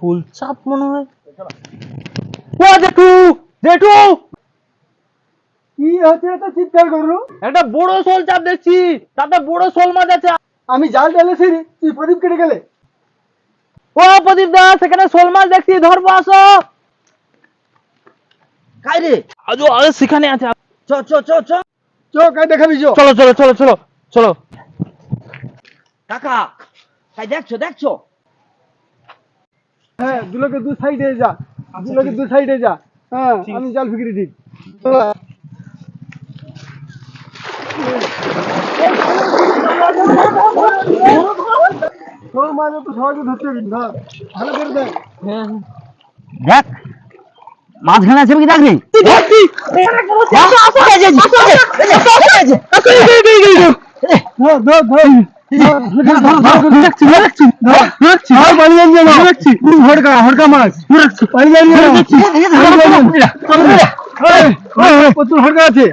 ফুল চাপ মনে হয়। ও জেঠু, জেঠু কি হচ্ছে এত চিৎকার করলো? একটা বড় শোল চাপ দেখছি, তাতে বড় শোল মাছ আছে। আমি জাল ঢেলেছি, তুই প্রদীপ কেটে গেলে। ও প্রদীপ দা, সেখানে শোল মাছ দেখছি, ধরবো আসো। কাই রে? আজো আরে সেখানে আছে। চ চ চ চ চো কাই দেখাবি চো। চলো চলো চলো চলো চলো। কাকা, কাই দেখছো দেখছো? হ্যাঁ, দুলোকে দু সাইডে যা, দুলোকে দু সাইডে যা। হ্যাঁ, আমি জাল ফিকিরি ঠিক। তোর মানে তো সহজে ধরতে পারবি না। ভালো করে দেখ। দেখ মাঝখানে আছে কি দেখলি? ধর ধর ধর। হড়কা মাছ পানি জানিয়ে প্রচুর হড়কা আছে।